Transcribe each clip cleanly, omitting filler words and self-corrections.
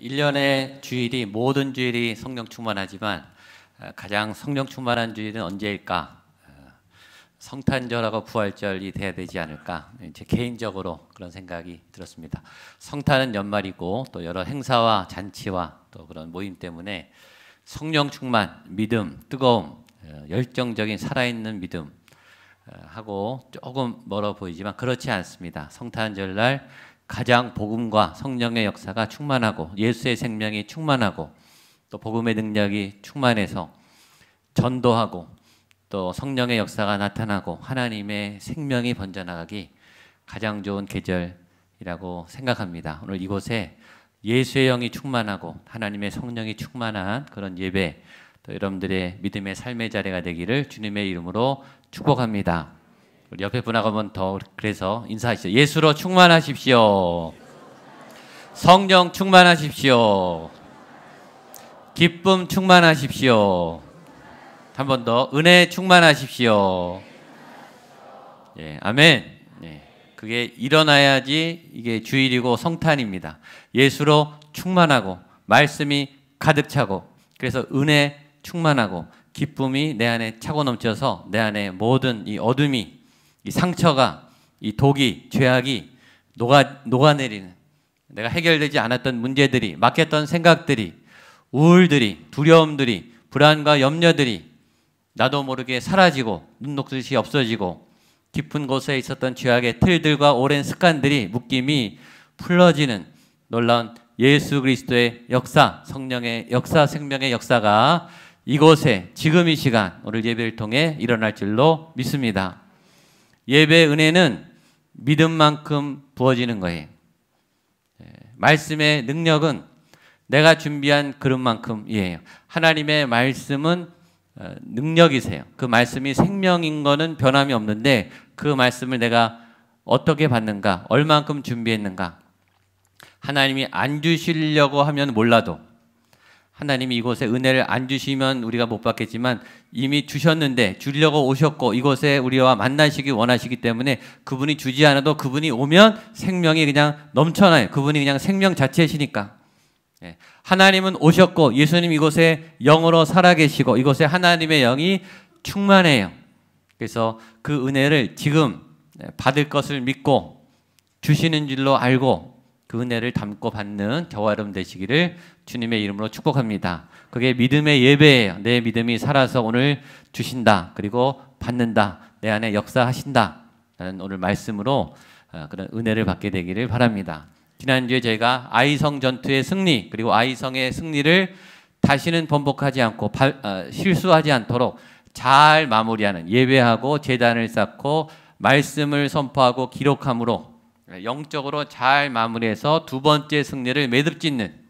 1년의 주일이 모든 주일이 성령 충만하지만 가장 성령 충만한 주일은 언제일까? 성탄절하고 부활절이 돼야 되지 않을까? 제 개인적으로 그런 생각이 들었습니다. 성탄은 연말이고 또 여러 행사와 잔치와 또 그런 모임 때문에 성령 충만, 믿음, 뜨거움, 열정적인 살아있는 믿음 하고 조금 멀어 보이지만 그렇지 않습니다. 성탄절날 가장 복음과 성령의 역사가 충만하고 예수의 생명이 충만하고 또 복음의 능력이 충만해서 전도하고 또 성령의 역사가 나타나고 하나님의 생명이 번져나가기 가장 좋은 계절이라고 생각합니다. 오늘 이곳에 예수의 영이 충만하고 하나님의 성령이 충만한 그런 예배 또 여러분들의 믿음의 삶의 자리가 되기를 주님의 이름으로 축복합니다. 우리 옆에 분하고 한번 더 그래서 인사하시죠. 예수로 충만하십시오. 성령 충만하십시오. 기쁨 충만하십시오. 한 번 더 은혜 충만하십시오. 예, 아멘. 예, 그게 일어나야지 이게 주일이고 성탄입니다. 예수로 충만하고 말씀이 가득 차고 그래서 은혜 충만하고 기쁨이 내 안에 차고 넘쳐서 내 안에 모든 이 어둠이 이 상처가 이 독이 죄악이 녹아내리는 내가 해결되지 않았던 문제들이 막혔던 생각들이 우울들이 두려움들이 불안과 염려들이 나도 모르게 사라지고 눈 녹듯이 없어지고 깊은 곳에 있었던 죄악의 틀들과 오랜 습관들이 묶임이 풀어지는 놀라운 예수 그리스도의 역사, 성령의 역사, 생명의 역사가 이곳에 지금 이 시간 오늘 예배를 통해 일어날 줄로 믿습니다. 예배의 은혜는 믿음만큼 부어지는 거예요. 말씀의 능력은 내가 준비한 그릇만큼이에요. 하나님의 말씀은 능력이세요. 그 말씀이 생명인 거는 변함이 없는데 그 말씀을 내가 어떻게 받는가, 얼만큼 준비했는가. 하나님이 안 주시려고 하면 몰라도 하나님이 이곳에 은혜를 안 주시면 우리가 못 받겠지만 이미 주셨는데 주려고 오셨고 이곳에 우리와 만나시기 원하시기 때문에 그분이 주지 않아도 그분이 오면 생명이 그냥 넘쳐나요. 그분이 그냥 생명 자체이시니까. 하나님은 오셨고 예수님 이곳에 영으로 살아계시고 이곳에 하나님의 영이 충만해요. 그래서 그 은혜를 지금 받을 것을 믿고 주시는 줄로 알고 그 은혜를 담고 받는 저와 여러분 되시기를 주님의 이름으로 축복합니다. 그게 믿음의 예배예요. 내 믿음이 살아서 오늘 주신다. 그리고 받는다. 내 안에 역사하신다. 라는 오늘 말씀으로 그런 은혜를 받게 되기를 바랍니다. 지난주에 저희가 아이성 전투의 승리 그리고 아이성의 승리를 다시는 번복하지 않고 실수하지 않도록 잘 마무리하는 예배하고 제단을 쌓고 말씀을 선포하고 기록함으로 영적으로 잘 마무리해서 두 번째 승리를 매듭짓는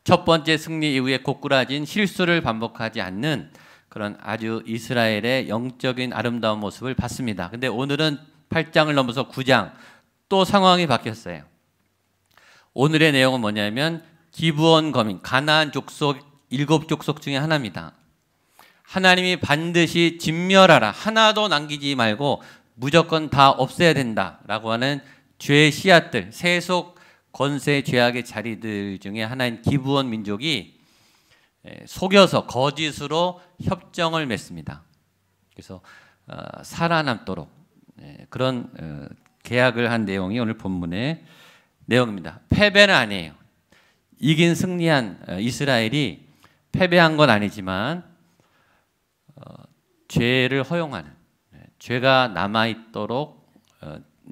첫 번째 승리 이후에 고꾸라진 실수를 반복하지 않는 그런 아주 이스라엘의 영적인 아름다운 모습을 봤습니다. 근데 오늘은 8장을 넘어서 9장 또 상황이 바뀌었어요. 오늘의 내용은 뭐냐면 기브온 거민 가나안 족속 7족속 중에 하나입니다. 하나님이 반드시 진멸하라 하나도 남기지 말고 무조건 다 없애야 된다라고 하는 죄의 씨앗들 세속 권세 죄악의 자리들 중에 하나인 기브온 민족이 속여서 거짓으로 협정을 맺습니다. 그래서 살아남도록 그런 계약을 한 내용이 오늘 본문의 내용입니다. 패배는 아니에요. 이긴 승리한 이스라엘이 패배한 건 아니지만 죄를 허용하는 죄가 남아있도록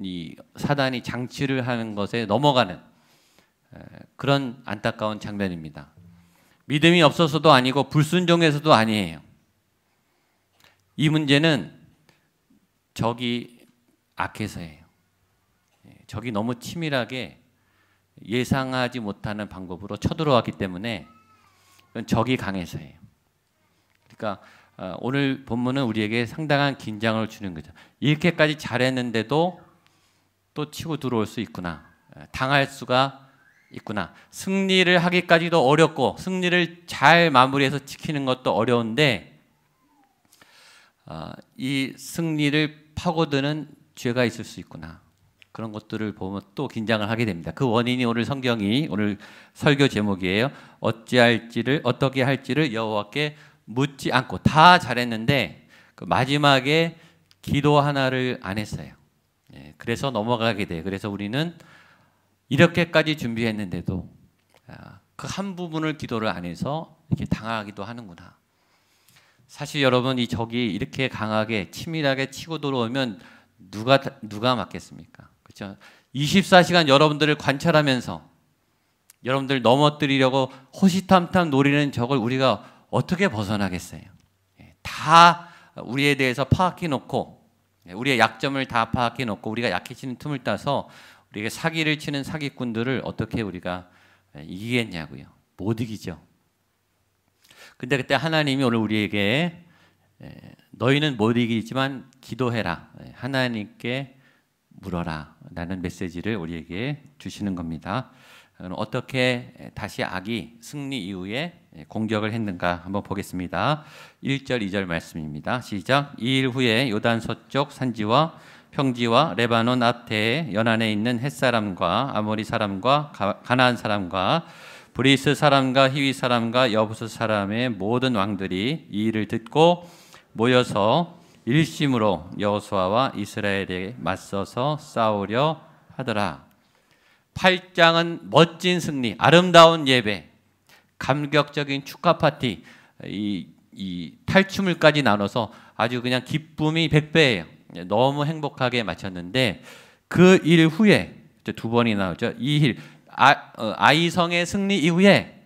이 사단이 장치를 하는 것에 넘어가는 그런 안타까운 장면입니다. 믿음이 없어서도 아니고 불순종해서도 아니에요. 이 문제는 적이 악해서예요. 적이 너무 치밀하게 예상하지 못하는 방법으로 쳐들어왔기 때문에 적이 강해서예요. 그러니까 오늘 본문은 우리에게 상당한 긴장을 주는 거죠. 이렇게까지 잘했는데도 또 치고 들어올 수 있구나. 당할 수가 있구나. 승리를 하기까지도 어렵고 승리를 잘 마무리해서 지키는 것도 어려운데 이 승리를 파고드는 죄가 있을 수 있구나. 그런 것들을 보면 또 긴장을 하게 됩니다. 그 원인이 오늘 성경이 오늘 설교 제목이에요. 어떻게 할지를 여호와께 묻지 않고 다 잘했는데 그 마지막에 기도 하나를 안 했어요. 그래서 넘어가게 돼요. 그래서 우리는 이렇게까지 준비했는데도 그 한 부분을 기도를 안 해서 이렇게 당하기도 하는구나. 사실 여러분 이 적이 이렇게 강하게 치밀하게 치고 들어오면 누가 맞겠습니까? 그렇죠? 24시간 여러분들을 관찰하면서 여러분들 넘어뜨리려고 호시탐탐 노리는 적을 우리가 어떻게 벗어나겠어요? 다 우리에 대해서 파악해 놓고 우리의 약점을 다 파악해 놓고 우리가 약해지는 틈을 따서 우리에게 사기를 치는 사기꾼들을 어떻게 우리가 이기겠냐고요. 못 이기죠. 근데 그때 하나님이 오늘 우리에게 너희는 못 이기지만 기도해라. 하나님께 물어라. 라는 메시지를 우리에게 주시는 겁니다. 어떻게 다시 악이 승리 이후에 공격을 했는가 한번 보겠습니다. 1절 2절 말씀입니다. 시작. 2일 후에 요단 서쪽 산지와 평지와 레바논 앞에 연안에 있는 햇사람과 아모리 사람과 가나안 사람과 브리스 사람과 히위 사람과 여부스 사람의 모든 왕들이 이 일을 듣고 모여서 일심으로 여호수아와 이스라엘에 맞서서 싸우려 하더라. 8장은 멋진 승리, 아름다운 예배, 감격적인 축하 파티, 이 탈춤을까지 나눠서 아주 그냥 기쁨이 100배예요. 너무 행복하게 마쳤는데 그 일 후에 두 번이 나오죠. 이 일 아이성의 승리 이후에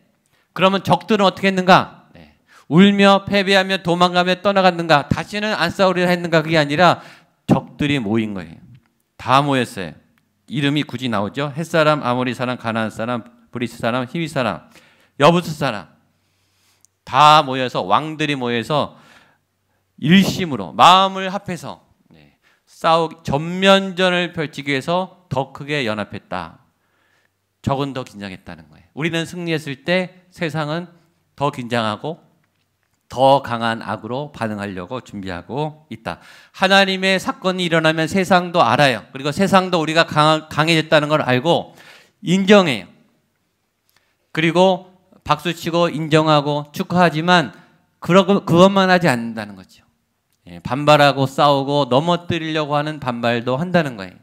그러면 적들은 어떻게 했는가? 울며 패배하며 도망가며 떠나갔는가? 다시는 안 싸우리라 했는가? 그게 아니라 적들이 모인 거예요. 다 모였어요. 이름이 굳이 나오죠. 햇사람, 아모리 사람, 가나안 사람, 브리스 사람, 히위 사람, 여부스 사람 다 모여서 왕들이 모여서 일심으로 마음을 합해서 전면전을 펼치기 위해서 더 크게 연합했다. 적은 더 긴장했다는 거예요. 우리는 승리했을 때 세상은 더 긴장하고 더 강한 악으로 반응하려고 준비하고 있다. 하나님의 사건이 일어나면 세상도 알아요. 그리고 세상도 우리가 강해졌다는 걸 알고 인정해요. 그리고 박수치고 인정하고 축하하지만 그것만 하지 않는다는 거죠. 반발하고 싸우고 넘어뜨리려고 하는 반발도 한다는 거예요.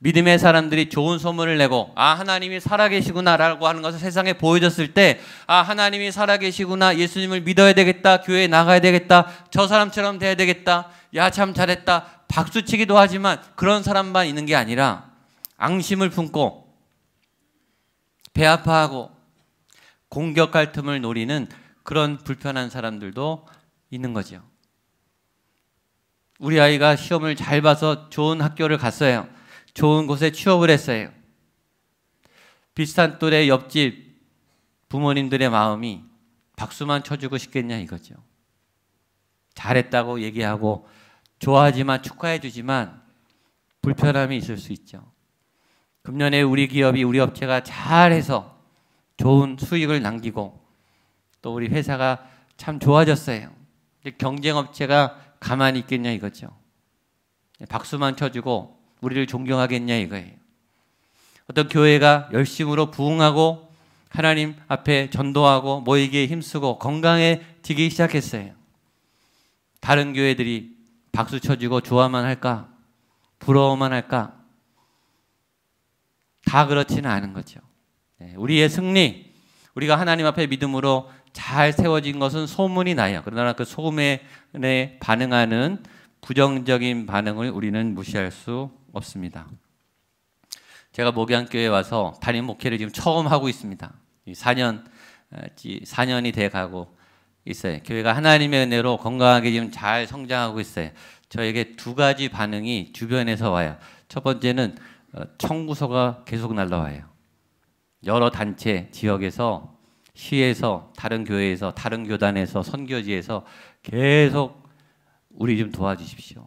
믿음의 사람들이 좋은 소문을 내고 하나님이 살아계시구나 라고 하는 것을 세상에 보여줬을 때 하나님이 살아계시구나, 예수님을 믿어야 되겠다, 교회에 나가야 되겠다, 저 사람처럼 돼야 되겠다, 야 참 잘했다 박수치기도 하지만 그런 사람만 있는 게 아니라 앙심을 품고 배 아파하고 공격할 틈을 노리는 그런 불편한 사람들도 있는 거죠. 우리 아이가 시험을 잘 봐서 좋은 학교를 갔어요. 좋은 곳에 취업을 했어요. 비슷한 또래 옆집 부모님들의 마음이 박수만 쳐주고 싶겠냐 이거죠. 잘했다고 얘기하고 좋아하지만 축하해 주지만 불편함이 있을 수 있죠. 금년에 우리 기업이 우리 업체가 잘해서 좋은 수익을 남기고 또 우리 회사가 참 좋아졌어요. 경쟁 업체가 가만히 있겠냐 이거죠. 박수만 쳐주고 우리를 존경하겠냐 이거예요. 어떤 교회가 열심으로 부흥하고 하나님 앞에 전도하고 모이기에 힘쓰고 건강해지기 시작했어요. 다른 교회들이 박수 쳐주고 좋아만 할까? 부러워만 할까? 다 그렇지는 않은 거죠. 우리의 승리, 우리가 하나님 앞에 믿음으로 잘 세워진 것은 소문이 나요. 그러나 그 소문에 반응하는 부정적인 반응을 우리는 무시할 수 없습니다. 제가 목양교회에 와서 담임 목회를 지금 처음 하고 있습니다. 4년이 돼 가고 있어요. 교회가 하나님의 은혜로 건강하게 지금 잘 성장하고 있어요. 저에게 두 가지 반응이 주변에서 와요. 첫 번째는 청구서가 계속 날라와요. 여러 단체, 지역에서, 시에서, 다른 교회에서, 다른 교단에서, 선교지에서 계속 우리 좀 도와주십시오.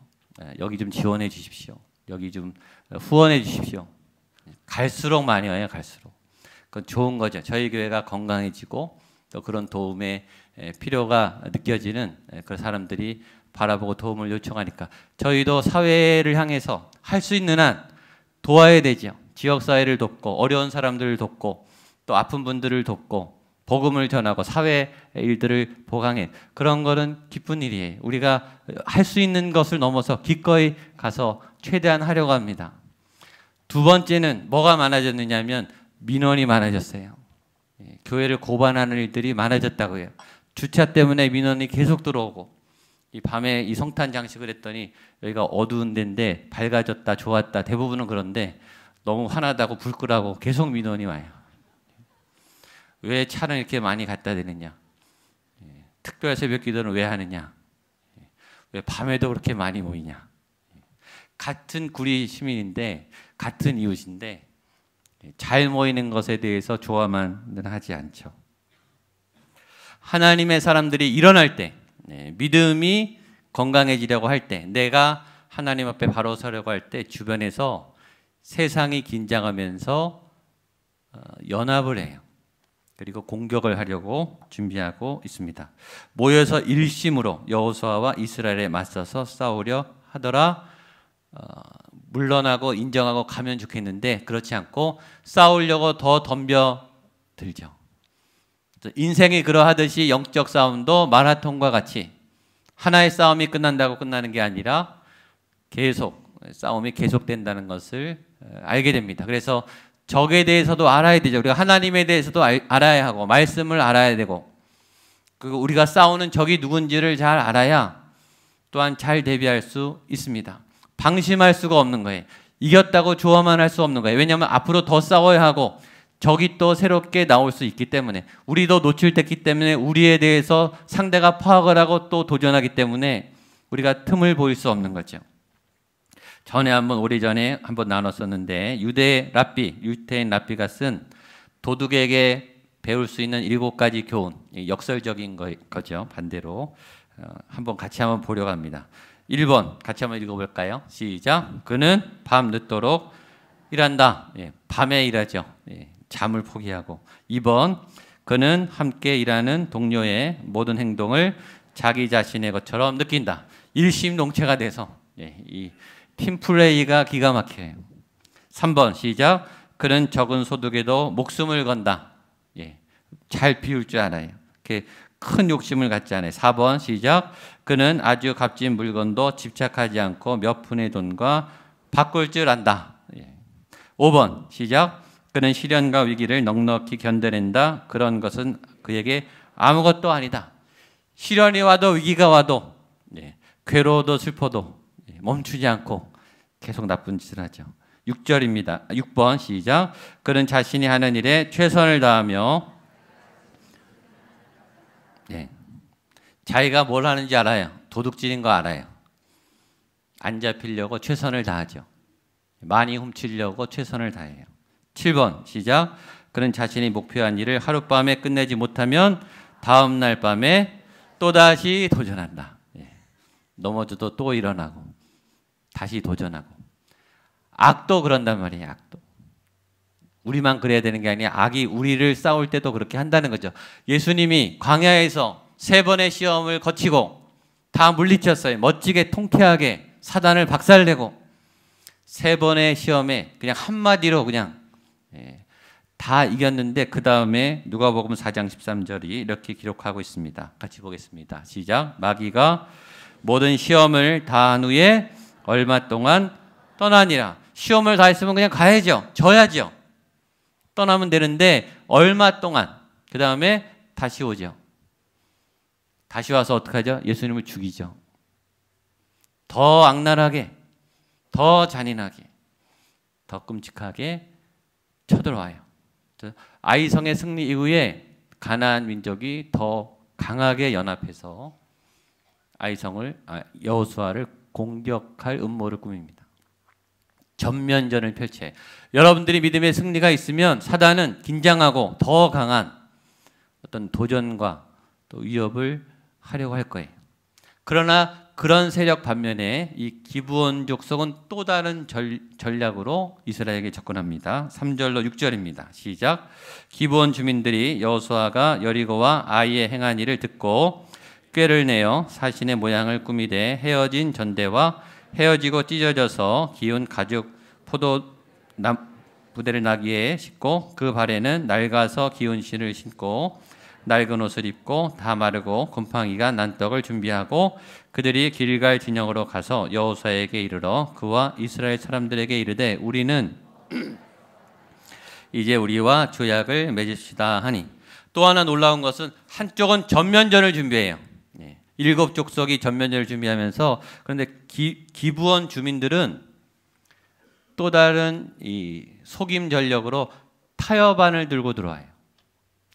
여기 좀 지원해 주십시오. 여기 좀 후원해 주십시오. 갈수록 많이 와요. 갈수록. 그건 좋은 거죠. 저희 교회가 건강해지고 또 그런 도움의 필요가 느껴지는 그 사람들이 바라보고 도움을 요청하니까 저희도 사회를 향해서 할 수 있는 한 도와야 되죠. 지역사회를 돕고 어려운 사람들을 돕고 또 아픈 분들을 돕고 복음을 전하고 사회 일들을 보강해. 그런 거는 기쁜 일이에요. 우리가 할 수 있는 것을 넘어서 기꺼이 가서 최대한 하려고 합니다. 두 번째는 뭐가 많아졌느냐 하면 민원이 많아졌어요. 교회를 고반하는 일들이 많아졌다고 해요. 주차 때문에 민원이 계속 들어오고 이 밤에 이 성탄 장식을 했더니 여기가 어두운 데인데 밝아졌다 좋았다 대부분은 그런데 너무 화나다고 불 끄라고 계속 민원이 와요. 왜 차는 이렇게 많이 갖다 대느냐? 특별 새벽 기도는 왜 하느냐? 왜 밤에도 그렇게 많이 모이냐? 같은 구리 시민인데 같은 이웃인데 잘 모이는 것에 대해서 좋아만은 하지 않죠. 하나님의 사람들이 일어날 때 믿음이 건강해지려고 할 때 내가 하나님 앞에 바로 서려고 할 때 주변에서 세상이 긴장하면서 연합을 해요. 그리고 공격을 하려고 준비하고 있습니다. 모여서 일심으로 여호수아와 이스라엘에 맞서서 싸우려 하더라. 물러나고 인정하고 가면 좋겠는데 그렇지 않고 싸우려고 더 덤벼들죠. 인생이 그러하듯이 영적 싸움도 마라톤과 같이 하나의 싸움이 끝난다고 끝나는 게 아니라 계속 싸움이 계속된다는 것을 알게 됩니다. 그래서 적에 대해서도 알아야 되죠. 우리가 하나님에 대해서도 알아야 하고 말씀을 알아야 되고 그리고 우리가 싸우는 적이 누군지를 잘 알아야 또한 잘 대비할 수 있습니다. 방심할 수가 없는 거예요. 이겼다고 좋아만 할 수 없는 거예요. 왜냐하면 앞으로 더 싸워야 하고 적이 또 새롭게 나올 수 있기 때문에 우리도 노출됐기 때문에 우리에 대해서 상대가 파악을 하고 또 도전하기 때문에 우리가 틈을 보일 수 없는 거죠. 전에 오래전에 한번 나눴었는데 유태인 랍비가 쓴 도둑에게 배울 수 있는 7가지 교훈, 역설적인 거죠. 반대로 한번 같이 한번 보려고 합니다. 1번 같이 한번 읽어볼까요? 시작. 그는 밤 늦도록 일한다. 밤에 일하죠. 잠을 포기하고. 2번 그는 함께 일하는 동료의 모든 행동을 자기 자신의 것처럼 느낀다. 일심동체가 돼서 이 팀플레이가 기가 막혀요. 3번 시작. 그는 적은 소득에도 목숨을 건다. 잘 비울 줄 알아요. 이렇게 큰 욕심을 갖지 않아요. 4번 시작. 그는 아주 값진 물건도 집착하지 않고 몇 푼의 돈과 바꿀 줄 안다. 5번 시작. 그는 시련과 위기를 넉넉히 견뎌낸다. 그런 것은 그에게 아무것도 아니다. 시련이 와도 위기가 와도 괴로워도 슬퍼도 멈추지 않고 계속 나쁜 짓을 하죠. 6절입니다. 6번 시작. 그는 자신이 하는 일에 최선을 다하며 자기가 뭘 하는지 알아요. 도둑질인 거 알아요. 안 잡히려고 최선을 다하죠. 많이 훔치려고 최선을 다해요. 7번 시작. 그는 자신이 목표한 일을 하룻밤에 끝내지 못하면 다음 날 밤에 또다시 도전한다. 넘어져도 또 일어나고 다시 도전하고. 악도 그런단 말이에요. 악도. 우리만 그래야 되는 게 아니라 악이 우리를 싸울 때도 그렇게 한다는 거죠. 예수님이 광야에서 3번의 시험을 거치고 다 물리쳤어요. 멋지게 통쾌하게 사단을 박살내고 3번의 시험에 그냥 한마디로 그냥 다 이겼는데 그 다음에 누가복음 4장 13절이 이렇게 기록하고 있습니다. 같이 보겠습니다. 시작. 마귀가 모든 시험을 다한 후에 얼마 동안 떠나니라. 시험을 다 했으면 그냥 가야죠. 져야죠. 떠나면 되는데 얼마 동안 그 다음에 다시 오죠. 다시 와서 어떻게 하죠? 예수님을 죽이죠. 더 악랄하게, 더 잔인하게, 더 끔찍하게 쳐들어와요. 아이성의 승리 이후에 가나안 민족이 더 강하게 연합해서 여호수아를 공격할 음모를 꾸밉니다. 전면전을 펼쳐요. 여러분들이 믿음의 승리가 있으면 사단은 긴장하고 더 강한 어떤 도전과 또 위협을 하려고 할 거예요. 그러나 그런 세력 반면에 이 기브온 족속은 또 다른 전략으로 이스라엘에게 접근합니다. 3절로 6절입니다. 시작. 기브온 주민들이 여호수아가 여리고와 아이의 행한 일을 듣고 꾀를 내어 사신의 모양을 꾸미되 헤어진 전대와 헤어지고 찢어져서 기운 가죽 포도 부대를 나귀에 싣고 그 발에는 낡아서 기운 실을 신고 낡은 옷을 입고 다 마르고 곰팡이가 난 떡을 준비하고 그들이 길갈 진영으로 가서 여호수아에게 이르러 그와 이스라엘 사람들에게 이르되 우리는 이제 우리와 조약을 맺읍시다 하니 또 하나 놀라운 것은 한쪽은 전면전을 준비해요. 7족속이 전면전을 준비하면서 그런데 기브온 주민들은 또 다른 이 속임 전력으로 타협안을 들고 들어와요.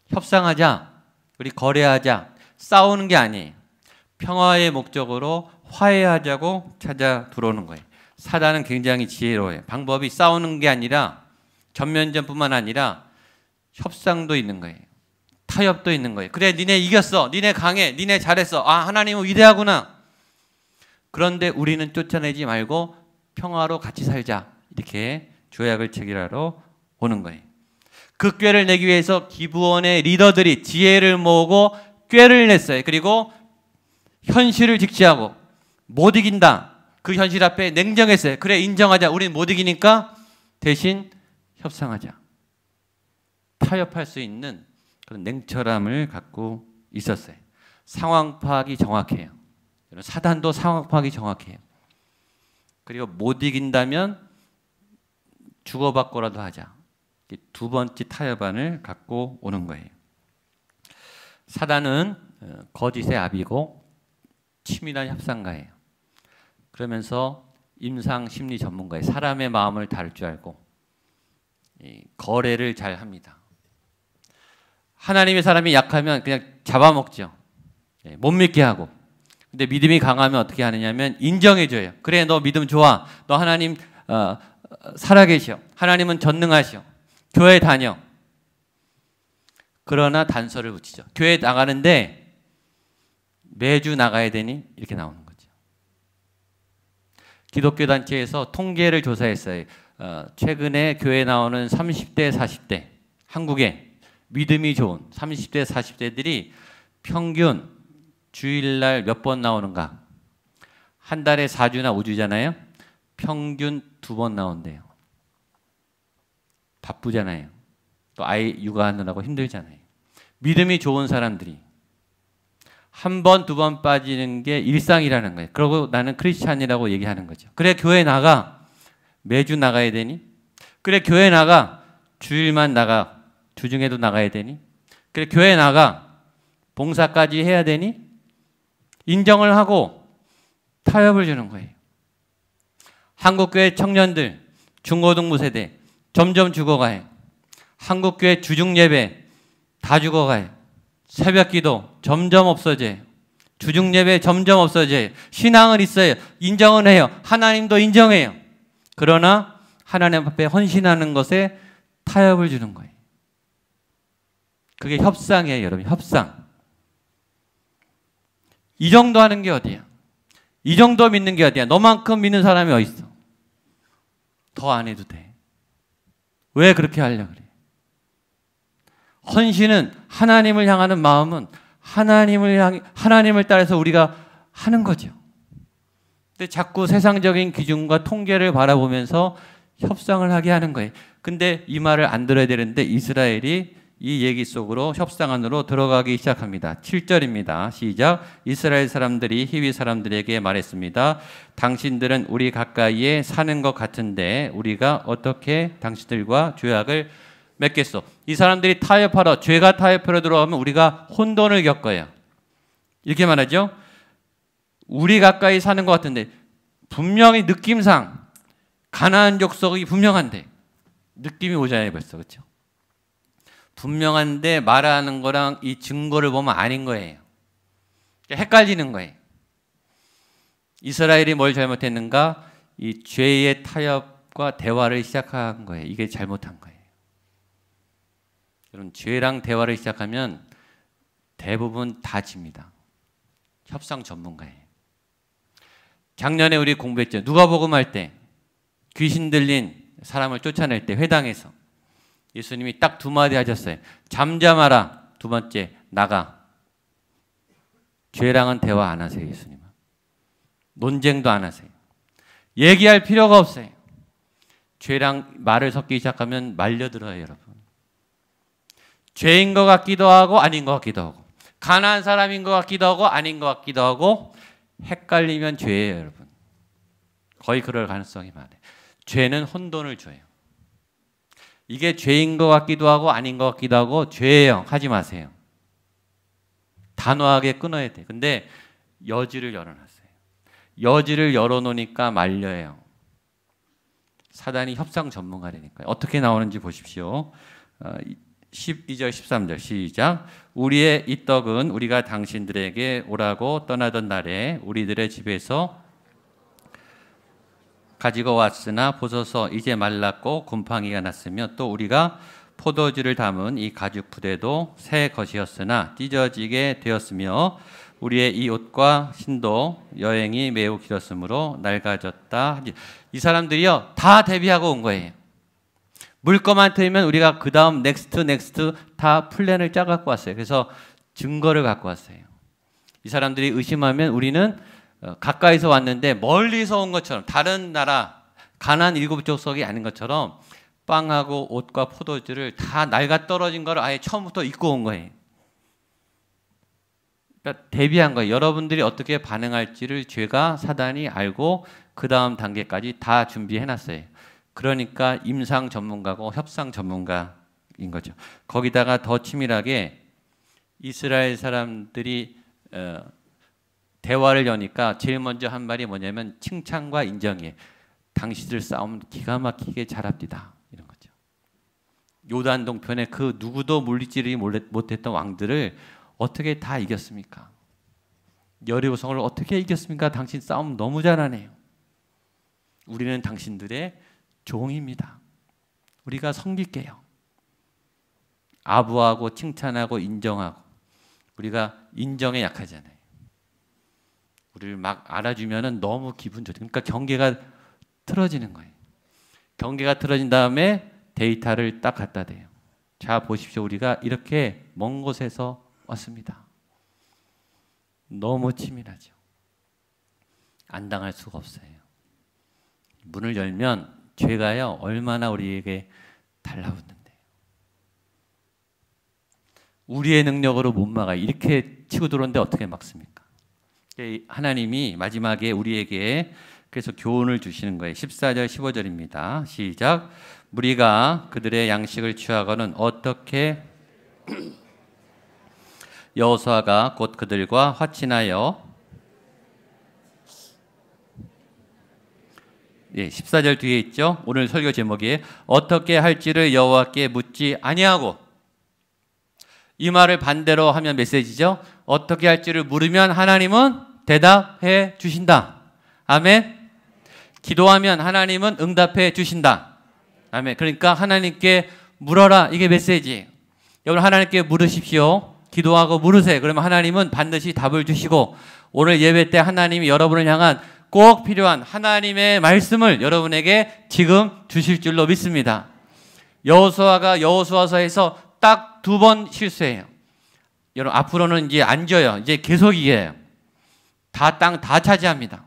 협상하자, 우리 거래하자, 싸우는 게 아니에요. 평화의 목적으로 화해하자고 찾아 들어오는 거예요. 사단은 굉장히 지혜로워요. 방법이 싸우는 게 아니라 전면전뿐만 아니라 협상도 있는 거예요. 타협도 있는 거예요. 그래, 니네 이겼어. 니네 강해. 니네 잘했어. 아, 하나님은 위대하구나. 그런데 우리는 쫓아내지 말고 평화로 같이 살자. 이렇게 조약을 체결하러 오는 거예요. 그 꾀를 내기 위해서 기브온의 리더들이 지혜를 모으고 꾀를 냈어요. 그리고 현실을 직시하고 못 이긴다. 그 현실 앞에 냉정했어요. 그래, 인정하자. 우린 못 이기니까 대신 협상하자. 타협할 수 있는 그런 냉철함을 갖고 있었어요. 상황 파악이 정확해요. 사단도 상황 파악이 정확해요. 그리고 못 이긴다면 주고받고라도 하자. 두 번째 타협안을 갖고 오는 거예요. 사단은 거짓의 아비고 치밀한 협상가예요. 그러면서 임상 심리 전문가예요. 사람의 마음을 다룰 줄 알고 거래를 잘 합니다. 하나님의 사람이 약하면 그냥 잡아먹죠. 못 믿게 하고. 근데 믿음이 강하면 어떻게 하느냐면 인정해줘요. 그래, 너 믿음 좋아. 너 하나님 살아계셔. 하나님은 전능하셔. 교회 다녀. 그러나 단서를 붙이죠. 교회 나가는데 매주 나가야 되니? 이렇게 나오는 거죠. 기독교 단체에서 통계를 조사했어요. 최근에 교회 나오는 30대, 40대 한국에 믿음이 좋은 30대, 40대들이 평균 주일날 몇 번 나오는가? 한 달에 4주나 5주잖아요. 평균 2번 나온대요. 바쁘잖아요. 또 아이 육아하느라고 힘들잖아요. 믿음이 좋은 사람들이 한 번, 2번 빠지는 게 일상이라는 거예요. 그러고 나는 크리스찬이라고 얘기하는 거죠. 그래, 교회 나가. 매주 나가야 되니? 그래, 교회 나가. 주일만 나가. 주중에도 나가야 되니? 그래, 교회 나가. 봉사까지 해야 되니? 인정을 하고 타협을 주는 거예요. 한국교회 청년들, 중고등부 세대 점점 죽어가요. 한국교회 주중예배 다 죽어가요. 새벽기도 점점 없어져요. 주중예배 점점 없어져요. 신앙은 있어요. 인정은 해요. 하나님도 인정해요. 그러나 하나님 앞에 헌신하는 것에 타협을 주는 거예요. 그게 협상이에요, 여러분. 협상. 이 정도 하는 게 어디야? 이 정도 믿는 게 어디야? 너만큼 믿는 사람이 어디 있어? 더 안 해도 돼. 왜 그렇게 하려고 그래? 헌신은 하나님을 향하는 마음은 하나님을 따라서 우리가 하는 거죠. 근데 자꾸 세상적인 기준과 통계를 바라보면서 협상을 하게 하는 거예요. 근데 이 말을 안 들어야 되는데 이스라엘이 이 얘기 속으로 협상 안으로 들어가기 시작합니다. 7절입니다. 시작. 이스라엘 사람들이 히위 사람들에게 말했습니다. 당신들은 우리 가까이에 사는 것 같은데 우리가 어떻게 당신들과 조약을 맺겠소? 이 사람들이 타협하러, 죄가 타협하러 들어가면 우리가 혼돈을 겪어요. 이렇게 말하죠. 우리 가까이 사는 것 같은데 분명히 느낌상 가나안 족속이 분명한데 느낌이 오잖아요, 벌써. 그렇죠? 분명한데 말하는 거랑 이 증거를 보면 아닌 거예요. 헷갈리는 거예요. 이스라엘이 뭘 잘못했는가? 이 죄의 타협과 대화를 시작한 거예요. 이게 잘못한 거예요. 여러분, 죄랑 대화를 시작하면 대부분 다 집니다. 협상 전문가예요. 작년에 우리 공부했죠. 누가복음 할 때 귀신 들린 사람을 쫓아낼 때 회당에서 예수님이 딱 2마디 하셨어요. 잠잠하라. 2번째, 나가. 죄랑은 대화 안 하세요, 예수님은. 논쟁도 안 하세요. 얘기할 필요가 없어요. 죄랑 말을 섞기 시작하면 말려들어요, 여러분. 죄인 것 같기도 하고 아닌 것 같기도 하고, 가난한 사람인 것 같기도 하고 아닌 것 같기도 하고, 헷갈리면 죄예요, 여러분. 거의 그럴 가능성이 많아요. 죄는 혼돈을 줘요. 이게 죄인 것 같기도 하고 아닌 것 같기도 하고 죄예요. 하지 마세요. 단호하게 끊어야 돼. 근데 여지를 열어놨어요. 여지를 열어놓으니까 말려요. 사단이 협상 전문가라니까요. 어떻게 나오는지 보십시오. 12절 13절 시작. 우리의 이 떡은 우리가 당신들에게 오라고 떠나던 날에 우리들의 집에서 가지고 왔으나 보소서 이제 말랐고 곰팡이가 났으며 또 우리가 포도주를 담은 이 가죽 부대도 새 것이었으나 찢어지게 되었으며 우리의 이 옷과 신도 여행이 매우 길었으므로 낡아졌다. 이 사람들이요 다 대비하고 온 거예요. 물 것만 트이면 우리가 그 다음 넥스트 다 플랜을 짜 갖고 왔어요. 그래서 증거를 갖고 왔어요. 이 사람들이 의심하면 우리는 가까이서 왔는데 멀리서 온 것처럼 다른 나라 가나안 7족속이 아닌 것처럼 빵하고 옷과 포도주를 다 낡아 떨어진 걸 아예 처음부터 입고 온 거예요. 그러니까 대비한 거예요. 여러분들이 어떻게 반응할지를 죄가 사단이 알고 그 다음 단계까지 다 준비해놨어요. 그러니까 임상 전문가고 협상 전문가인 거죠. 거기다가 더 치밀하게 이스라엘 사람들이 대화를 여니까 제일 먼저 한 말이 뭐냐면 칭찬과 인정이에요. 당신들 싸움 기가 막히게 잘합니다. 이런 거죠. 요단 동편에 그 누구도 물리치지 못했던 왕들을 어떻게 다 이겼습니까? 여리고성을 어떻게 이겼습니까? 당신 싸움 너무 잘하네요. 우리는 당신들의 종입니다. 우리가 섬길게요. 아부하고 칭찬하고 인정하고 우리가 인정에 약하잖아요. 우리를 막 알아주면은 너무 기분 좋죠. 그러니까 경계가 틀어지는 거예요. 경계가 틀어진 다음에 데이터를 딱 갖다 대요. 자 보십시오. 우리가 이렇게 먼 곳에서 왔습니다. 너무 치밀하죠. 안 당할 수가 없어요. 문을 열면 죄가요 얼마나 우리에게 달라붙는데요. 우리의 능력으로 못 막아요. 이렇게 치고 들어오는데 어떻게 막습니까? 하나님이 마지막에 우리에게 그래서 교훈을 주시는 거예요. 14절 15절입니다. 시작. 무리가 그들의 양식을 취하고는 어떻게 여호수아가 곧 그들과 화친하여 14절 뒤에 있죠. 오늘 설교 제목이 어떻게 할지를 여호와께 묻지 아니하고 이 말을 반대로 하면 메시지죠. 어떻게 할지를 물으면 하나님은 대답해 주신다. 아멘. 기도하면 하나님은 응답해 주신다. 아멘. 그러니까 하나님께 물어라. 이게 메시지예요. 여러분 하나님께 물으십시오. 기도하고 물으세요. 그러면 하나님은 반드시 답을 주시고 오늘 예배 때 하나님이 여러분을 향한 꼭 필요한 하나님의 말씀을 여러분에게 지금 주실 줄로 믿습니다. 여호수아가 여호수아서에서 딱 2번 실수해요. 여러분 앞으로는 이제 안 져요. 이제 계속이에요. 땅 다 차지합니다.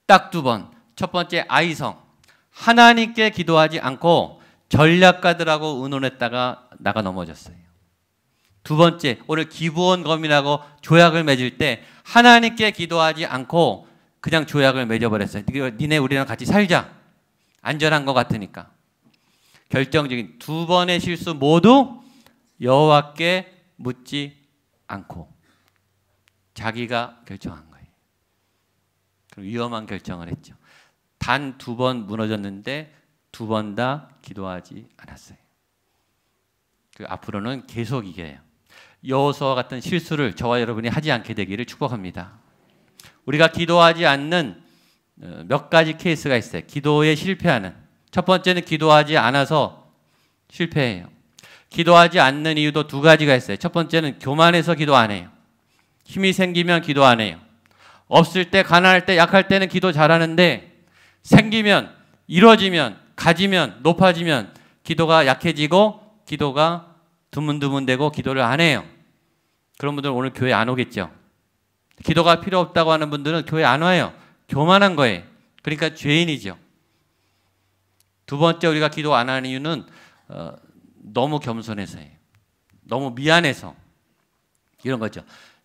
딱 2번. 첫 번째 아이성. 하나님께 기도하지 않고 전략가들하고 의논했다가 나가 넘어졌어요. 2번째 오늘 기브온 검이라고 조약을 맺을 때 하나님께 기도하지 않고 그냥 조약을 맺어버렸어요. 니네 우리랑 같이 살자. 안전한 것 같으니까. 결정적인 2번의 실수 모두 여호와께 묻지 않고 자기가 결정한 거예요. 그럼 위험한 결정을 했죠. 단 2번 무너졌는데 2번 다 기도하지 않았어요. 앞으로는 계속 이겨요. 여호수아 같은 실수를 저와 여러분이 하지 않게 되기를 축복합니다. 우리가 기도하지 않는 몇 가지 케이스가 있어요. 기도에 실패하는. 첫 번째는 기도하지 않아서 실패해요. 기도하지 않는 이유도 2가지가 있어요. 첫 번째는 교만해서 기도 안 해요. 힘이 생기면 기도 안 해요. 없을 때, 가난할 때, 약할 때는 기도 잘하는데 생기면, 이루어지면, 가지면, 높아지면 기도가 약해지고 기도가 드문드문되고 기도를 안 해요. 그런 분들은 오늘 교회 안 오겠죠. 기도가 필요 없다고 하는 분들은 교회 안 와요. 교만한 거예요. 그러니까 죄인이죠. 두 번째 우리가 기도 안 하는 이유는 너무 겸손해서예요. 너무 미안해서. 이런 거죠.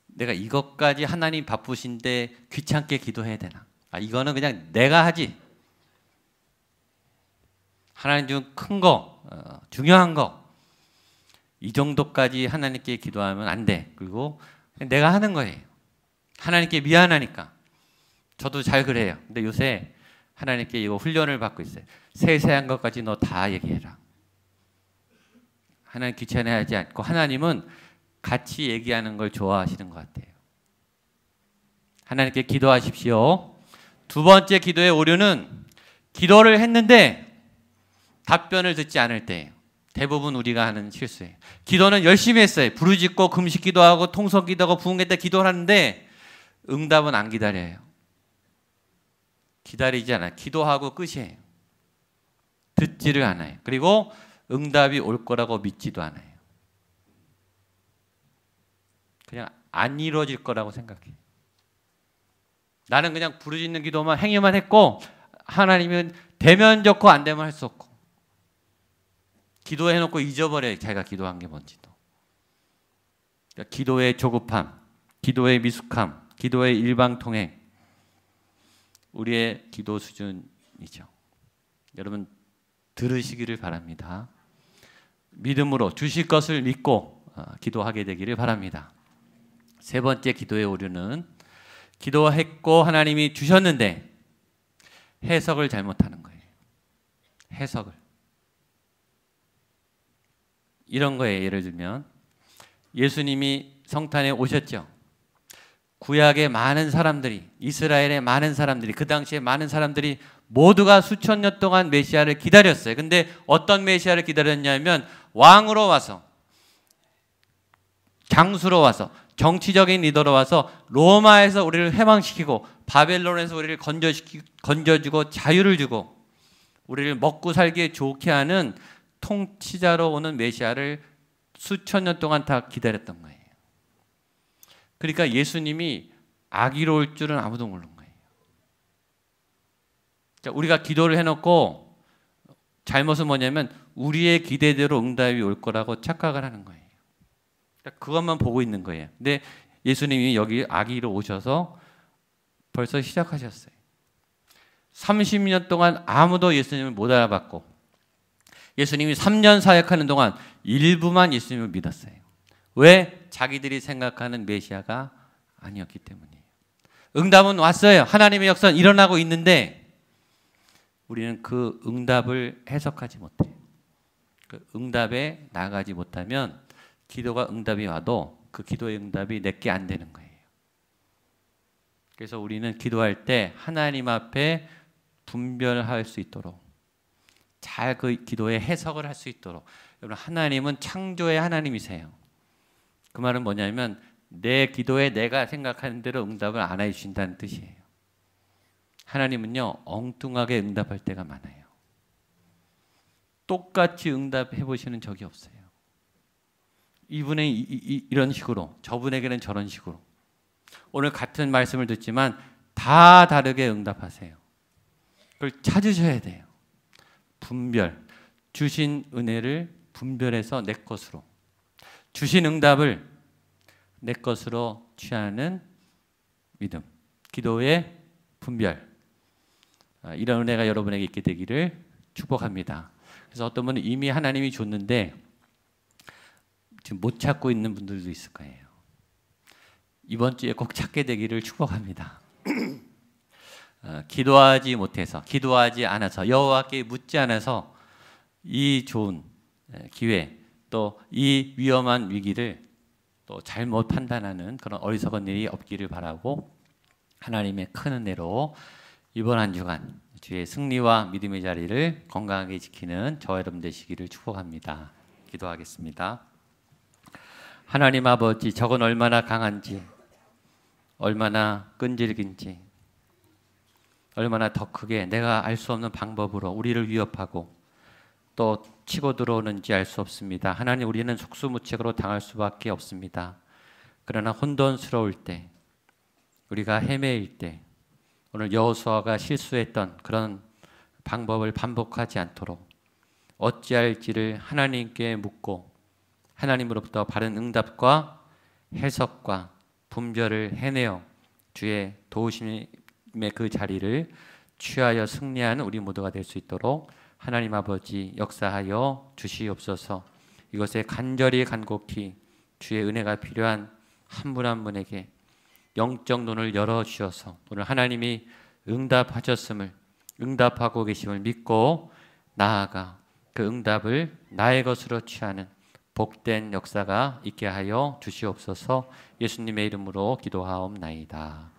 내가 이것까지 하나님 바쁘신데 귀찮게 기도해야 되나? 이거는 그냥 내가 하지. 하나님 중 큰 거, 중요한 거, 이 정도까지 하나님께 기도하면 안 돼. 그리고 내가 하는 거예요. 하나님께 미안하니까. 저도 잘 그래요. 근데 요새 하나님께 이거 훈련을 받고 있어요. 세세한 것까지 너 다 얘기해라. 하나님 귀찮아하지 않고 하나님은 같이 얘기하는 걸 좋아하시는 것 같아요. 하나님께 기도하십시오. 두 번째 기도의 오류는 기도를 했는데 답변을 듣지 않을 때예요. 대부분 우리가 하는 실수예요. 기도는 열심히 했어요. 부르짖고 금식 기도하고 통성 기도하고 부흥회 때 기도를 하는데 응답은 안 기다려요. 기다리지 않아요. 기도하고 끝이에요. 듣지를 않아요. 그리고 응답이 올 거라고 믿지도 않아요. 그냥 안 이루어질 거라고 생각해요. 나는 그냥 부르짖는 기도만 행위만 했고 하나님은 되면 좋고 안 되면 할 수 없고 기도해놓고 잊어버려요. 자기가 기도한 게 뭔지도. 그러니까 기도의 조급함, 기도의 미숙함, 기도의 일방통행 우리의 기도 수준이죠. 여러분 들으시기를 바랍니다. 믿음으로 주실 것을 믿고 기도하게 되기를 바랍니다. 세 번째 기도의 오류는 기도했고 하나님이 주셨는데 해석을 잘못하는 거예요. 해석을. 이런 거예요. 예를 들면 예수님이 성탄에 오셨죠. 구약의 많은 사람들이, 이스라엘의 많은 사람들이, 그 당시에 많은 사람들이 모두가 수천 년 동안 메시아를 기다렸어요. 근데 어떤 메시아를 기다렸냐면 왕으로 와서, 장수로 와서, 정치적인 리더로 와서 로마에서 우리를 해방시키고 바벨론에서 우리를 건져주고 자유를 주고 우리를 먹고 살기 좋게 하는 통치자로 오는 메시아를 수천 년 동안 다 기다렸던 거예요. 그러니까 예수님이 악의로 올 줄은 아무도 모르는 거예요. 우리가 기도를 해놓고 잘못은 뭐냐면 우리의 기대대로 응답이 올 거라고 착각을 하는 거예요. 그것만 보고 있는 거예요. 근데 예수님이 여기 악의로 오셔서 벌써 시작하셨어요. 30년 동안 아무도 예수님을 못 알아봤고 예수님이 3년 사역하는 동안 일부만 예수님을 믿었어요. 왜? 자기들이 생각하는 메시아가 아니었기 때문이에요. 응답은 왔어요. 하나님의 역사는 일어나고 있는데 우리는 그 응답을 해석하지 못해요. 그 응답에 나가지 못하면 기도가 응답이 와도 그 기도의 응답이 내게 안 되는 거예요. 그래서 우리는 기도할 때 하나님 앞에 분별할 수 있도록 잘 그 기도의 해석을 할 수 있도록 여러분 하나님은 창조의 하나님이세요. 그 말은 뭐냐면 내 기도에 내가 생각하는 대로 응답을 안 해주신다는 뜻이에요. 하나님은요 엉뚱하게 응답할 때가 많아요. 똑같이 응답해 보시는 적이 없어요. 이분은 이런 식으로 저분에게는 저런 식으로 오늘 같은 말씀을 듣지만 다 다르게 응답하세요. 그걸 찾으셔야 돼요. 분별, 주신 은혜를 분별해서 내 것으로 주신 응답을 내 것으로 취하는 믿음, 기도의 분별 이런 은혜가 여러분에게 있게 되기를 축복합니다. 그래서 어떤 분은 이미 하나님이 줬는데 지금 못 찾고 있는 분들도 있을 거예요. 이번 주에 꼭 찾게 되기를 축복합니다. 기도하지 못해서, 기도하지 않아서, 여호와께 묻지 않아서 이 좋은 기회, 또 이 위험한 위기를 또 잘못 판단하는 그런 어리석은 일이 없기를 바라고 하나님의 큰 은혜로 이번 한 주간 주의 승리와 믿음의 자리를 건강하게 지키는 저와 여러분 되시기를 축복합니다. 기도하겠습니다. 하나님 아버지, 저건 얼마나 강한지, 얼마나 끈질긴지, 얼마나 더 크게 내가 알 수 없는 방법으로 우리를 위협하고 또 치고 들어오는지 알 수 없습니다. 하나님, 우리는 속수무책으로 당할 수밖에 없습니다. 그러나 혼돈스러울 때, 우리가 헤매일 때, 오늘 여호수아가 실수했던 그런 방법을 반복하지 않도록 어찌할지를 하나님께 묻고 하나님으로부터 바른 응답과 해석과 분별을 해내어 주의 도우심의 그 자리를 취하여 승리하는 우리 모두가 될 수 있도록 하나님 아버지 역사하여 주시옵소서. 이것에 간절히 간곡히 주의 은혜가 필요한 한 분 한 분에게 영적 눈을 열어주셔서 오늘 하나님이 응답하셨음을 응답하고 계심을 믿고 나아가 그 응답을 나의 것으로 취하는 복된 역사가 있게 하여 주시옵소서. 예수님의 이름으로 기도하옵나이다.